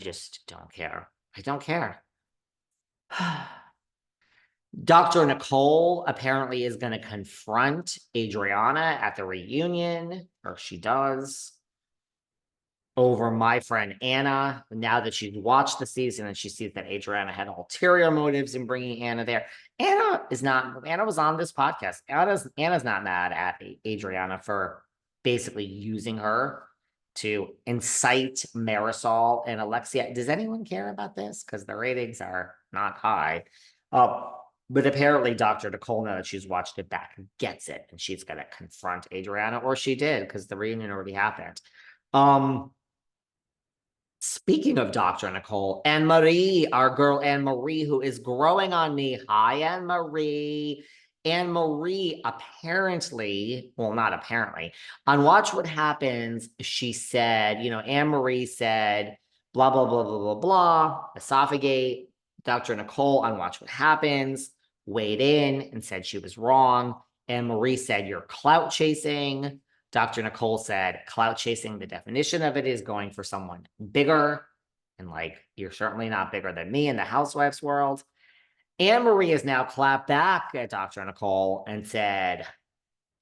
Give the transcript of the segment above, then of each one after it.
just don't care. I don't care. Dr. Nicole apparently is going to confront Adriana at the reunion, or she does, over my friend Anna. Now that she's watched the season and she sees that Adriana had ulterior motives in bringing Anna there. Anna was on this podcast. Anna's not mad at Adriana for basically using her to incite Marisol and Alexia. Does anyone care about this? Because the ratings are not high. But apparently Dr. Nicole, now that she's watched it back, gets it. And she's going to confront Adriana, or she did, because the reunion already happened. Speaking of Dr. Nicole, Anmarie, our girl Anmarie, who is growing on me. Hi, Anmarie. Anmarie apparently, well, not apparently, on Watch What Happens, she said, Anmarie said, blah, blah, blah, blah, blah, blah, esophagate. Dr. Nicole on Watch What Happens weighed in and said she was wrong. Anmarie said, you're clout chasing. Dr. Nicole said, clout chasing, the definition of it is going for someone bigger. And you're certainly not bigger than me in the housewives world. Anmarie has now clapped back at Dr. Nicole and said,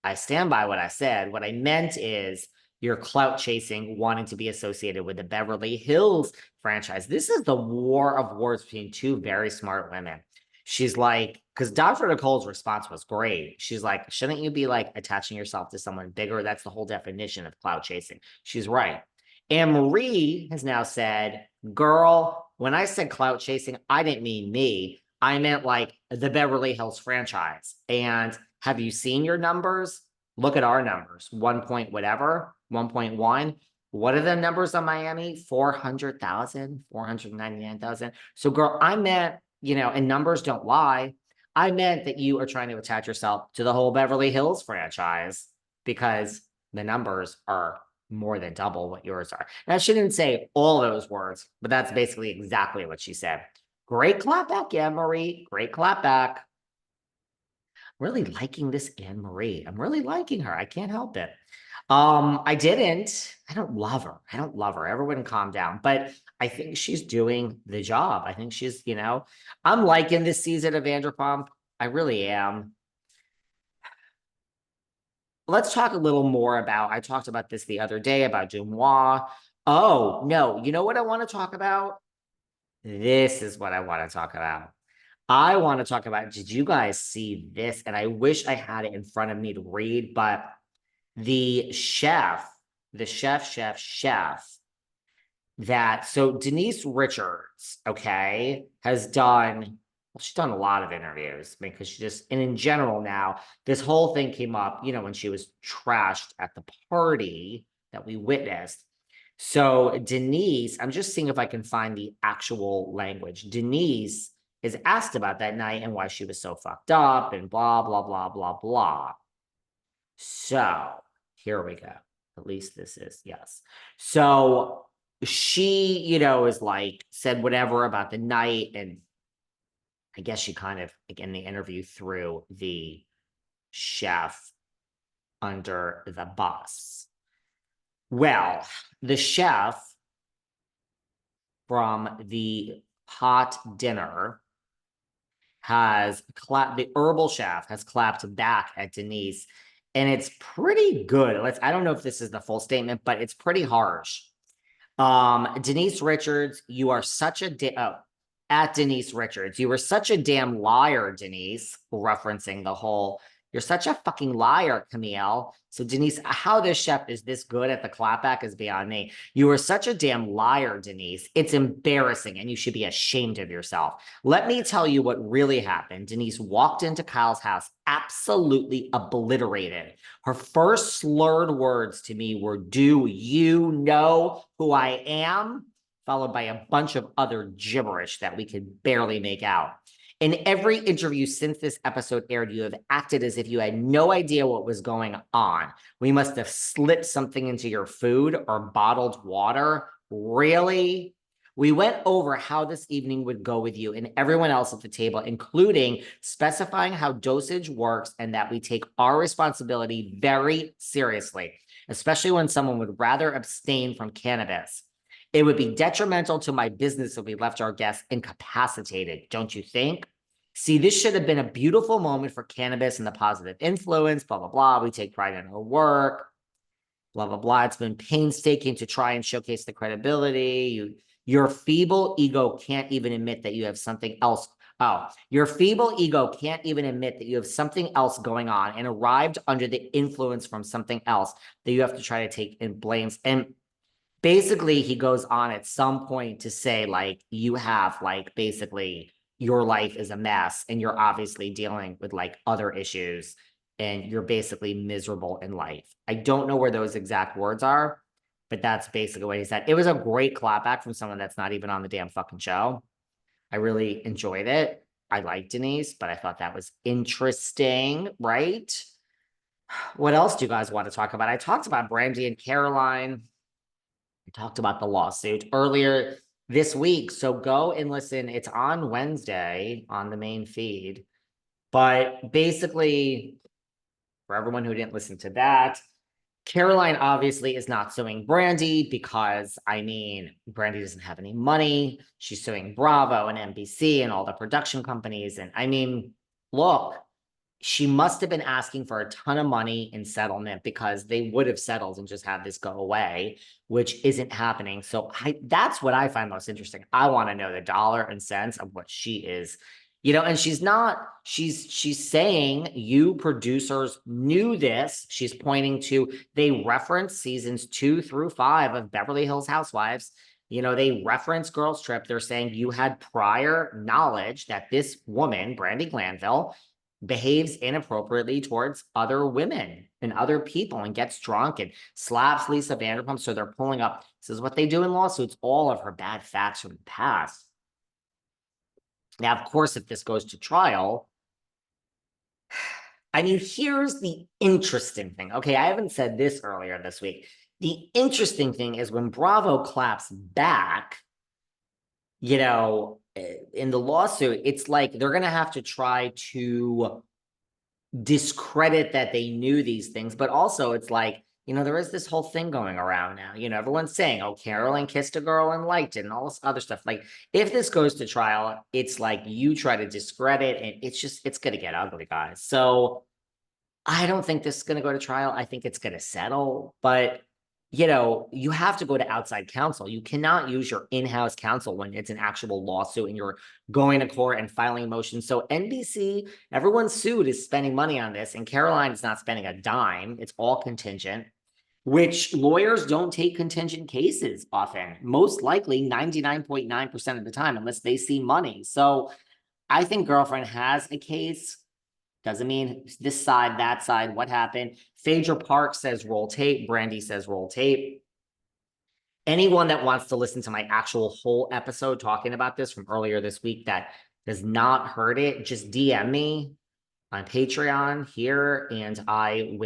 I stand by what I said. What I meant is you're clout chasing, wanting to be associated with the Beverly Hills franchise. This is the war of words between two very smart women. She's like, because Dr. Nicole's response was great. She's like, shouldn't you be attaching yourself to someone bigger? That's the whole definition of clout chasing. She's right. Anmarie has now said, girl, when I said clout chasing, I didn't mean me. I meant the Beverly Hills franchise. And have you seen your numbers? Look at our numbers. 1 point whatever, 1.1. What are the numbers on Miami? 400,000, 499,000. So girl, I meant, and numbers don't lie. I meant that you are trying to attach yourself to the whole Beverly Hills franchise because the numbers are more than double what yours are. Now, she didn't say all those words, but that's basically exactly what she said. Great clap back, Anmarie. Great clap back. Really liking this Anmarie. I'm really liking her. I can't help it. I don't love her. Everyone calm down. But I think she's doing the job. I think she's, I'm liking this season of Vanderpump. I really am. Let's talk a little more about, I talked about this the other day about Dumois. Oh, no. You know what I want to talk about? This is what I want to talk about. I want to talk about, did you guys see this? And I wish I had it in front of me to read, but the chef, so Denise Richards, okay, she's done a lot of interviews because and in general now, this whole thing came up, when she was trashed at the party that we witnessed. So Denise, I'm just seeing if I can find the actual language. Denise is asked about that night and why she was so fucked up and blah, blah, blah, blah, blah. So here we go. At least this is, yes. So she, is said whatever about the night. And I guess she kind of, again, the interview threw the chef under the bus. Well, the chef from the hot dinner the herbal chef has clapped back at Denise, and it's pretty good. I don't know if this is the full statement, but it's pretty harsh. Denise Richards, you are such a at Denise Richards, you were such a damn liar, Denise, referencing the whole, you're such a fucking liar, Camille. So Denise, how this chef is this good at the clapback is beyond me. You are such a damn liar, Denise. It's embarrassing and you should be ashamed of yourself. Let me tell you what really happened. Denise walked into Kyle's house absolutely obliterated. Her first slurred words to me were, do you know who I am? Followed by a bunch of other gibberish that we could barely make out. In every interview since this episode aired, you have acted as if you had no idea what was going on. We must have slipped something into your food or bottled water. Really? We went over how this evening would go with you and everyone else at the table, including specifying how dosage works and that we take our responsibility very seriously, especially when someone would rather abstain from cannabis. It would be detrimental to my business if we left our guests incapacitated, don't you think? See, this should have been a beautiful moment for cannabis and the positive influence, blah, blah, blah. We take pride in our work, blah, blah, blah. It's been painstaking to try and showcase the credibility. Your feeble ego can't even admit that you have something else. Oh, your feeble ego can't even admit that you have something else going on and arrived under the influence from something else that you have to try to take and blames. And basically, he goes on at some point to say, like, you have, like, basically, your life is a mess and you're obviously dealing with, like, other issues and you're basically miserable in life. I don't know where those exact words are, but that's basically what he said. It was a great clapback from someone that's not even on the damn fucking show. I really enjoyed it. I like Denise, but I thought that was interesting, right? What else do you guys want to talk about? I talked about Brandy and Caroline. I talked about the lawsuit earlier this week. So go and listen. It's on Wednesday on the main feed. But basically, for everyone who didn't listen to that, Caroline obviously is not suing Brandy because, I mean, Brandy doesn't have any money. She's suing Bravo and NBC and all the production companies. And I mean, look, she must have been asking for a ton of money in settlement because they would have settled and just had this go away, which isn't happening. So that's what I find most interesting. I want to know the dollar and cents of what she is, and she's saying you producers knew this. She's pointing to, they reference seasons 2 through 5 of Beverly Hills Housewives. They reference Girls Trip. They're saying you had prior knowledge that this woman, Brandy Glanville, behaves inappropriately towards other women and other people and gets drunk and slaps Lisa Vanderpump. So they're pulling up. This is what they do in lawsuits, all of her bad facts from the past. Now, of course, if this goes to trial, I mean, here's the interesting thing. Okay, I haven't said this earlier this week. The interesting thing is when Bravo claps back, in the lawsuit, it's like they're going to have to try to discredit that they knew these things. But also, it's like, there is this whole thing going around now. Everyone's saying, oh, Caroline kissed a girl and liked it and all this other stuff. Like, if this goes to trial, it's like you try to discredit and it's going to get ugly, guys. So I don't think this is going to go to trial. I think it's going to settle. But you have to go to outside counsel. You cannot use your in-house counsel when it's an actual lawsuit and you're going to court and filing motions. So NBC, everyone sued is spending money on this, and Caroline is not spending a dime. It's all contingent, which lawyers don't take contingent cases often, most likely 99.9% of the time, unless they see money. So I think Girlfriend has a case. Doesn't mean this side, that side, what happened. Phaedra Park says roll tape. Brandy says roll tape. Anyone that wants to listen to my actual whole episode talking about this from earlier this week that has not heard it, just DM me on Patreon here and I will